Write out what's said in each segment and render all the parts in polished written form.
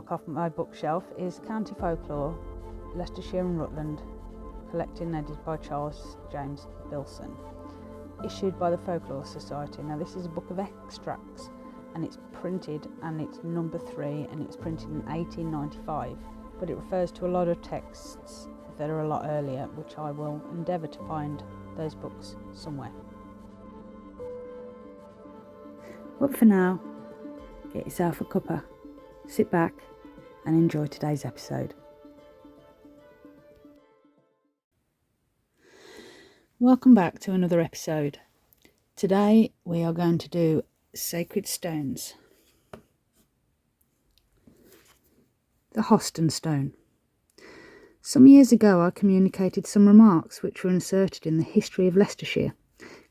book off my bookshelf is County Folklore, Leicestershire and Rutland, collected and edited by Charles James Billson, issued by the Folklore Society. Now this is a book of extracts and it's printed, and it's number 3, and it's printed in 1895, but it refers to a lot of texts that are a lot earlier, which I will endeavour to find those books somewhere. But for now, get yourself a cuppa, sit back and enjoy today's episode. Welcome back to another episode. Today we are going to do sacred stones. The Hoston stone. Some years ago I communicated some remarks which were inserted in the history of Leicestershire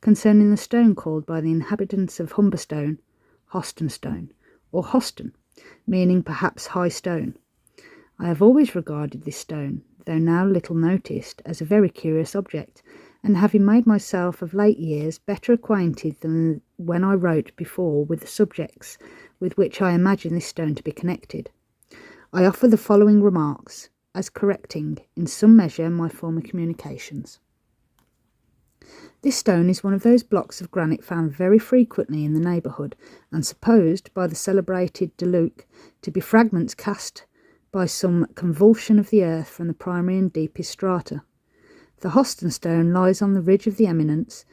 concerning the stone called by the inhabitants of Humberstone Hoston stone, or Hoston, meaning perhaps high stone. I have always regarded this stone, though now little noticed, as a very curious object, and having made myself of late years better acquainted than when I wrote before with the subjects with which I imagine this stone to be connected, I offer the following remarks, as correcting in some measure my former communications. This stone is one of those blocks of granite found very frequently in the neighbourhood, and supposed by the celebrated De Luc to be fragments cast by some convulsion of the earth from the primary and deepest strata. The Hoston stone lies on the ridge of the eminence,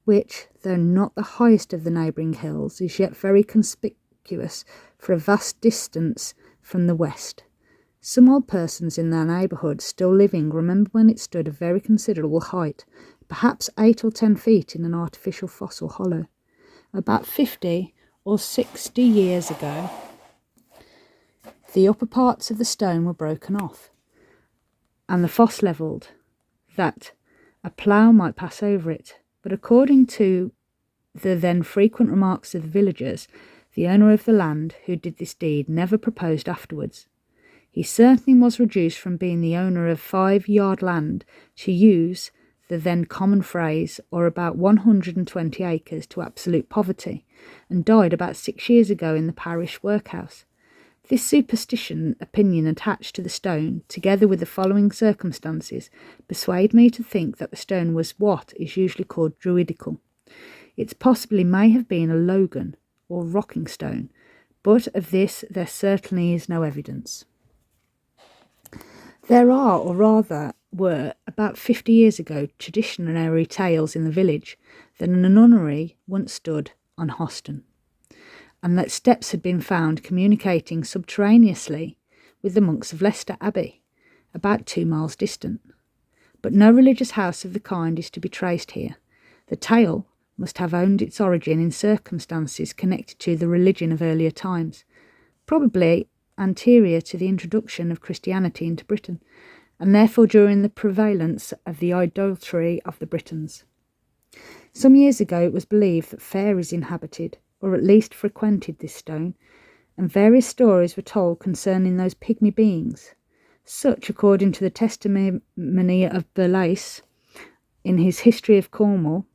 which, though not the highest of the neighbouring hills, is yet very conspicuous for a vast distance from the west. Some old persons in their neighbourhood still living remember when it stood a very considerable height, perhaps 8 or 10 feet in an artificial fossil hollow. About 50 or 60 years ago, the upper parts of the stone were broken off, and the foss levelled, that a plough might pass over it, but according to the then frequent remarks of the villagers, the owner of the land who did this deed never proposed afterwards. He certainly was reduced from being the owner of 5-yard land to use the then common phrase, or about 120 acres, to absolute poverty, and died about 6 years ago in the parish workhouse. This superstition opinion attached to the stone, together with the following circumstances, persuade me to think that the stone was what is usually called druidical. It possibly may have been a logan, or rocking stone, but of this there certainly is no evidence. There are, or rather were, about 50 years ago, traditionary tales in the village that a nunnery once stood on Hoston, and that steps had been found communicating subterraneously with the monks of Leicester Abbey, about 2 miles distant. But no religious house of the kind is to be traced here. The tale must have owned its origin in circumstances connected to the religion of earlier times, probably anterior to the introduction of Christianity into Britain, and therefore during the prevalence of the idolatry of the Britons. Some years ago it was believed that fairies inhabited, or at least frequented, this stone, and various stories were told concerning those pygmy beings. Such, according to the testimony of Billson in his History of Cornwall,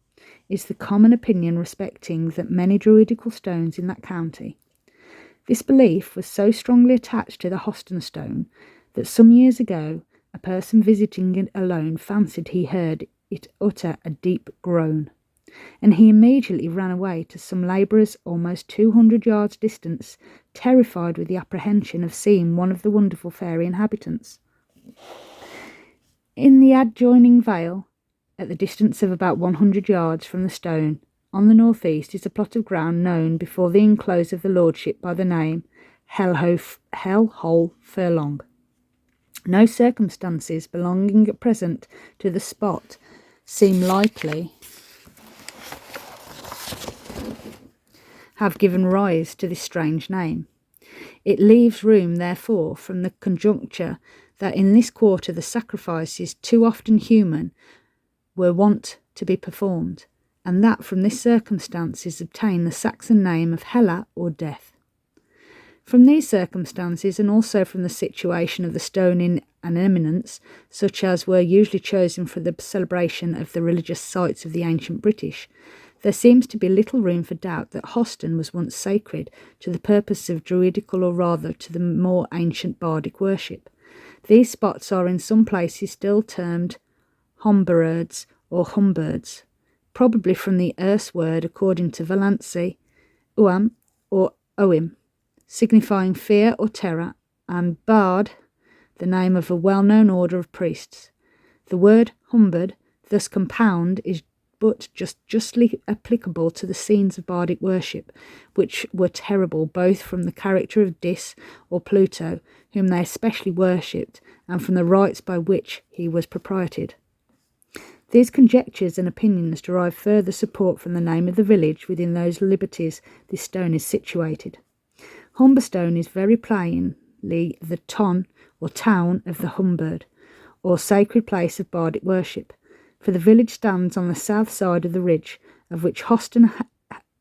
is the common opinion respecting that many druidical stones in that county. This belief was so strongly attached to the Hoston stone that some years ago a person visiting it alone fancied he heard it utter a deep groan, and he immediately ran away to some labourers almost 200 yards distance, terrified with the apprehension of seeing one of the wonderful fairy inhabitants. In the adjoining vale, at the distance of about 100 yards from the stone, on the north-east, is a plot of ground known before the enclose of the lordship by the name Hell-hole Furlong. No circumstances belonging at present to the spot seem likely have given rise to this strange name. It leaves room, therefore, from the conjecture that in this quarter the sacrifices, too often human, were wont to be performed, and that from this circumstance is obtained the Saxon name of Hela, or death. From these circumstances, and also from the situation of the stone in an eminence, such as were usually chosen for the celebration of the religious sites of the ancient British, There seems to be little room for doubt that Hoston was once sacred to the purpose of druidical, or rather to the more ancient bardic worship. These spots are in some places still termed Homberards or Humberds, probably from the Erse word, according to Valancy, uam or oim, signifying fear or terror, and bard, the name of a well-known order of priests. The word Humberd, thus compound, is but justly applicable to the scenes of bardic worship, which were terrible both from the character of Dis or Pluto, whom they especially worshipped, and from the rites by which he was propriated. These conjectures and opinions derive further support from the name of the village within those liberties this stone is situated. Humberstone is very plainly the ton or town of the Humberd, or sacred place of bardic worship, for the village stands on the south side of the ridge, of which Hoston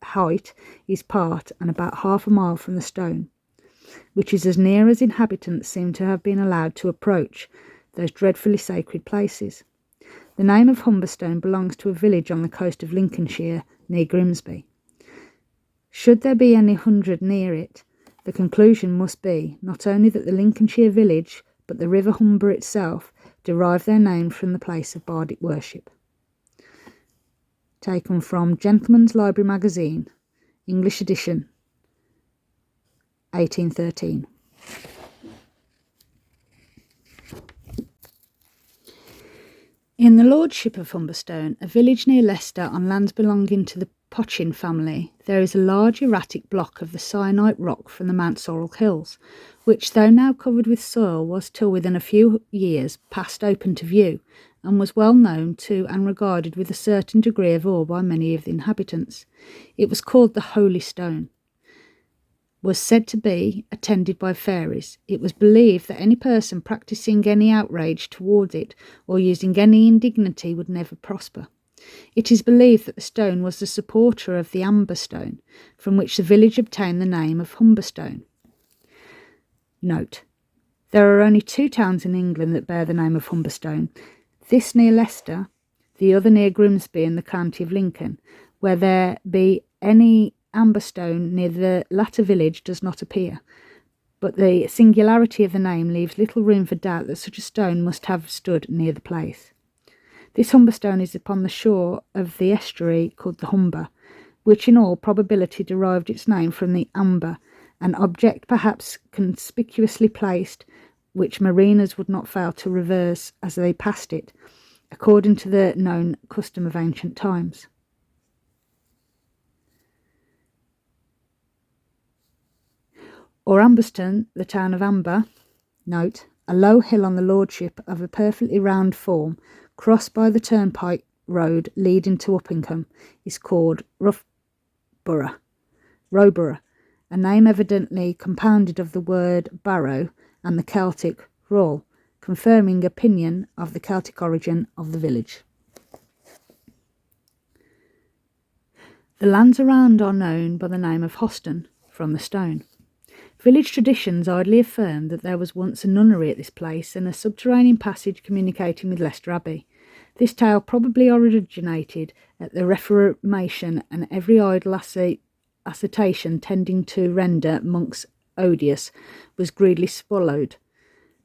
Height is part, and about half a mile from the stone, which is as near as inhabitants seem to have been allowed to approach those dreadfully sacred places. The name of Humberstone belongs to a village on the coast of Lincolnshire, near Grimsby. Should there be any 100 near it, the conclusion must be not only that the Lincolnshire village, but the River Humber itself, derive their name from the place of bardic worship. Taken from Gentleman's Library Magazine, English edition, 1813. In the lordship of Humberstone, a village near Leicester on lands belonging to the Pochin family, there is a large erratic block of the syenite rock from the Mount Sorrel Hills, which, though now covered with soil, was till within a few years past open to view, and was well known to and regarded with a certain degree of awe by many of the inhabitants. It was called the Holy Stone, was said to be attended by fairies. It was believed that any person practising any outrage towards it, or using any indignity, would never prosper. It is believed that the stone was the supporter of the Humberstone, from which the village obtained the name of Humberstone. Note: there are only 2 towns in England that bear the name of Humberstone, this near Leicester, the other near Grimsby in the county of Lincoln. Where there be any Humberstone near the latter village does not appear, but the singularity of the name leaves little room for doubt that such a stone must have stood near the place. This Humberstone is upon the shore of the estuary called the Humber, which in all probability derived its name from the amber, an object perhaps conspicuously placed, which mariners would not fail to reverse as they passed it, according to the known custom of ancient times. Or Humberstone, the town of Amber. Note: a low hill on the lordship of a perfectly round form, crossed by the turnpike road leading to Uppingham, is called Rowborough, a name evidently compounded of the word barrow and the Celtic roll, confirming opinion of the Celtic origin of the village. The lands around are known by the name of Hoston, from the stone. Village traditions idly affirm that there was once a nunnery at this place and a subterranean passage communicating with Leicester Abbey. This tale probably originated at the Reformation, and every idle assertion tending to render monks odious was greedily swallowed.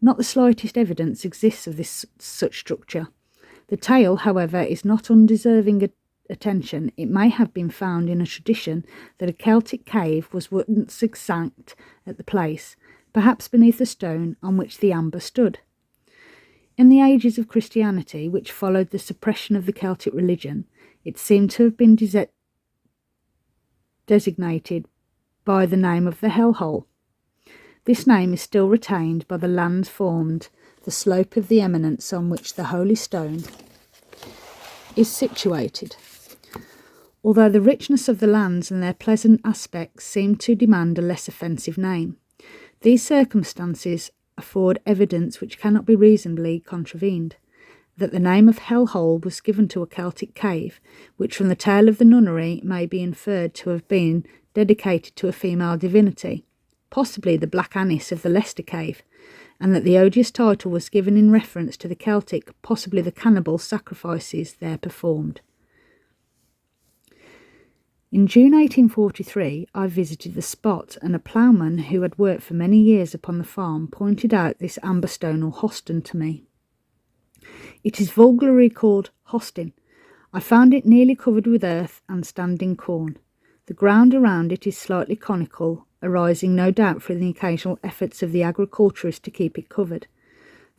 Not the slightest evidence exists of this such structure. The tale, however, is not undeserving attention. It may have been found in a tradition that a Celtic cave was once extant at the place, perhaps beneath the stone on which the amber stood. In the ages of Christianity, which followed the suppression of the Celtic religion, it seemed to have been designated by the name of the Hellhole. This name is still retained by the land formed the slope of the eminence on which the Holy Stone is situated, although the richness of the lands and their pleasant aspects seem to demand a less offensive name. These circumstances afford evidence which cannot be reasonably contravened, that the name of Hellhole was given to a Celtic cave, which from the tale of the nunnery may be inferred to have been dedicated to a female divinity, possibly the Black Annis of the Leicester cave, and that the odious title was given in reference to the Celtic, possibly the cannibal, sacrifices there performed. In June 1843, I visited the spot, and a ploughman who had worked for many years upon the farm pointed out this Humberstone or Hoston to me. It is vulgarly called Hoston. I found it nearly covered with earth and standing corn. The ground around it is slightly conical, arising no doubt from the occasional efforts of the agriculturist to keep it covered.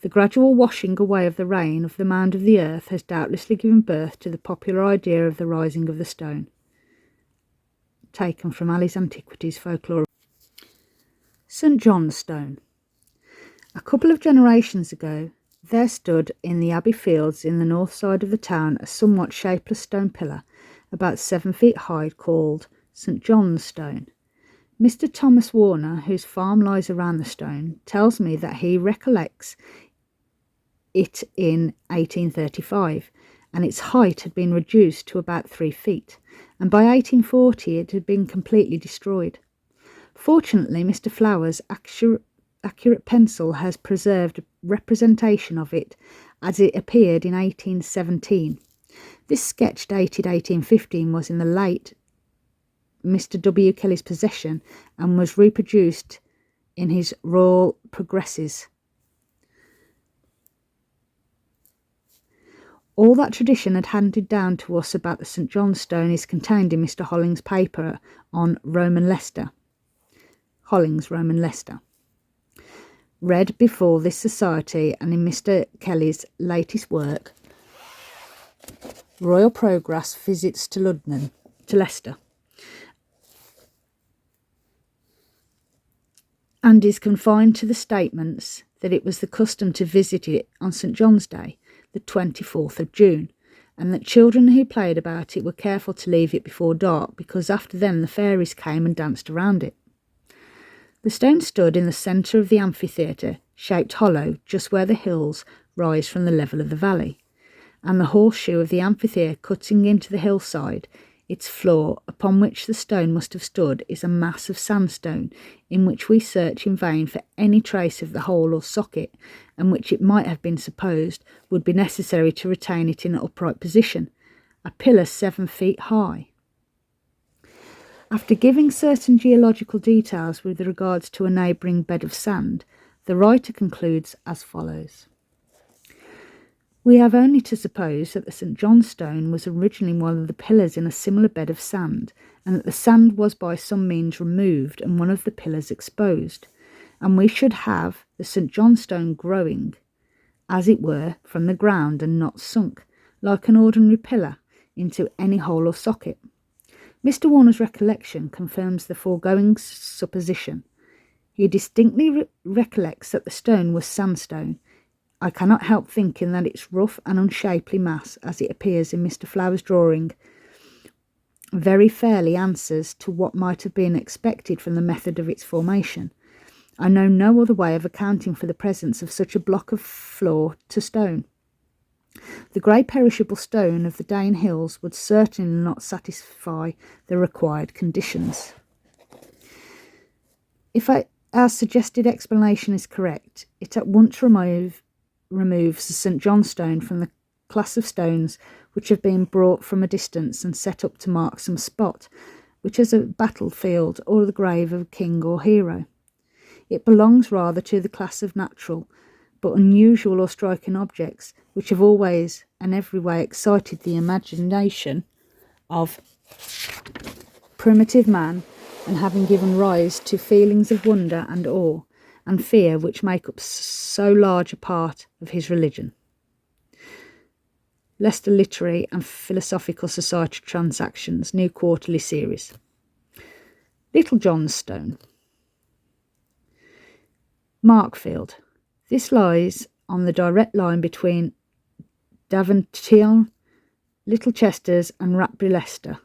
The gradual washing away of the rain of the mound of the earth has doubtlessly given birth to the popular idea of the rising of the stone. Taken from Ali's Antiquities Folklore. St John's Stone. A couple of generations ago, there stood in the Abbey Fields in the north side of the town a somewhat shapeless stone pillar, about 7 feet high, called St John's Stone. Mr Thomas Warner, whose farm lies around the stone, tells me that he recollects it in 1835, and its height had been reduced to about 3 feet, and by 1840 it had been completely destroyed. Fortunately, Mr Flower's accurate pencil has preserved a representation of it as it appeared in 1817. This sketch, dated 1815, was in the late Mr W. Kelly's possession and was reproduced in his Royal Progresses. All that tradition had handed down to us about the St John's Stone is contained in Mr Holling's paper on Roman Leicester. Holling's Roman Leicester, read before this society, and in Mr Kelly's latest work, Royal Progress Visits to London, to Leicester, and is confined to the statements that it was the custom to visit it on St John's Day, the 24th of June, and that children who played about it were careful to leave it before dark, because after them the fairies came and danced around it. The stone stood in the centre of the amphitheatre, shaped hollow just where the hills rise from the level of the valley, and the horseshoe of the amphitheatre cutting into the hillside. Its floor, upon which the stone must have stood, is a mass of sandstone, in which we search in vain for any trace of the hole or socket, and which it might have been supposed would be necessary to retain it in an upright position, a pillar 7 feet high. After giving certain geological details with regards to a neighbouring bed of sand, the writer concludes as follows. We have only to suppose that the St John's Stone was originally one of the pillars in a similar bed of sand, and that the sand was by some means removed and one of the pillars exposed, and we should have the St John's Stone growing, as it were, from the ground, and not sunk, like an ordinary pillar, into any hole or socket. Mr Warner's recollection confirms the foregoing supposition. He distinctly recollects that the stone was sandstone. I cannot help thinking that its rough and unshapely mass, as it appears in Mr Flower's drawing, very fairly answers to what might have been expected from the method of its formation. I know no other way of accounting for the presence of such a block of floor to stone. The grey perishable stone of the Dane Hills would certainly not satisfy the required conditions. If our suggested explanation is correct, it at once removes the St John's Stone from the class of stones which have been brought from a distance and set up to mark some spot, which is a battlefield or the grave of a king or hero. It belongs rather to the class of natural, but unusual or striking objects, which have always and every way excited the imagination of primitive man, and having given rise to feelings of wonder and awe and fear which make up so large a part of his religion. Leicester Literary and Philosophical Society Transactions, New Quarterly Series. Little John's Stone. Markfield. This lies on the direct line between Davention, Little Chesters and Ratby Leicester,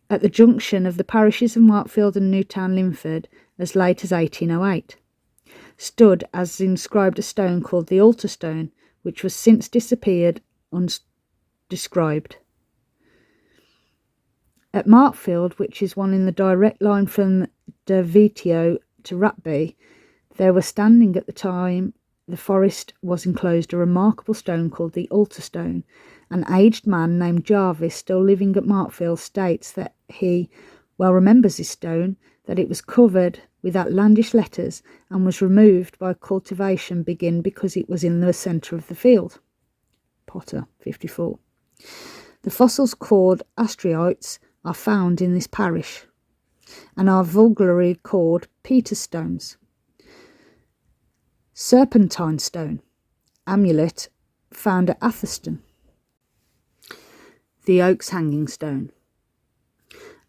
at the junction of the parishes of Markfield and Newtown Linford, as late as 1808. Stood as inscribed a stone called the Altar Stone, which was since disappeared undescribed. At Markfield, which is one in the direct line from Daventio to Ratby, there was standing at the time the forest was enclosed a remarkable stone called the Altar Stone, An aged man named Jarvis, still living at Markfield, states that he well remembers this stone, that it was covered with outlandish letters and was removed by cultivation begin because it was in the centre of the field. Potter, 54. The fossils called astrioites are found in this parish and are vulgarly called Peter's stones. Serpentine stone, amulet, found at Hoston. The oak's hanging stone,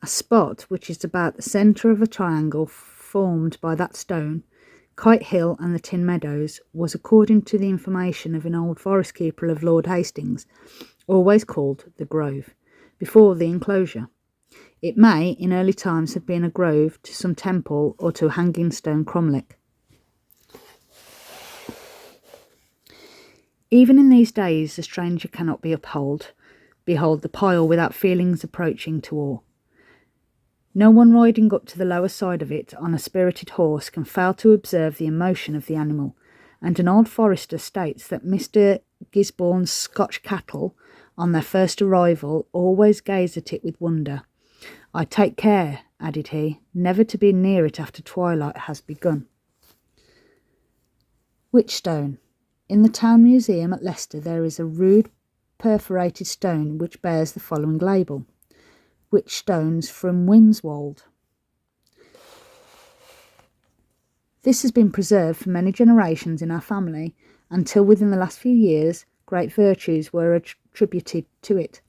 a spot which is about the centre of a triangle formed by that stone, Kite Hill and the Tin Meadows, was, according to the information of an old forest keeper of Lord Hastings, always called the Grove, before the enclosure. It may, in early times, have been a grove to some temple or to a hanging stone cromlech. Even in these days, the stranger cannot behold the pile without feelings approaching to awe. No one riding up to the lower side of it on a spirited horse can fail to observe the emotion of the animal, and an old forester states that Mr. Gisborne's Scotch cattle, on their first arrival, always gaze at it with wonder. I take care, added he, never to be near it after twilight has begun. Witchstone. In the Town Museum at Leicester there is a rude perforated stone which bears the following label: Witchstones from Wimswold. This has been preserved for many generations in our family until within the last few years great virtues were attributed to it.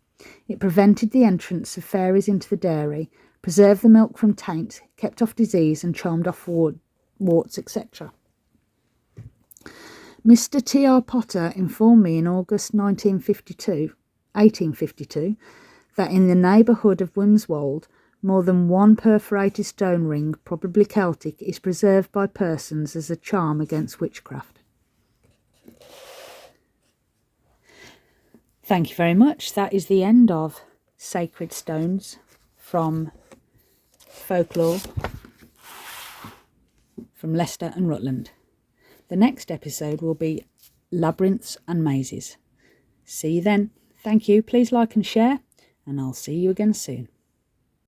It prevented the entrance of fairies into the dairy, preserved the milk from taint, kept off disease and charmed off warts, etc. Mr. T.R. Potter informed me in August 1852 that in the neighbourhood of Wimswold more than one perforated stone ring, probably Celtic, is preserved by persons as a charm against witchcraft. Thank you very much. That is the end of Sacred Stones from Folklore from Leicester and Rutland. The next episode will be Labyrinths and Mazes. See you then. Thank you. Please like and share, and I'll see you again soon.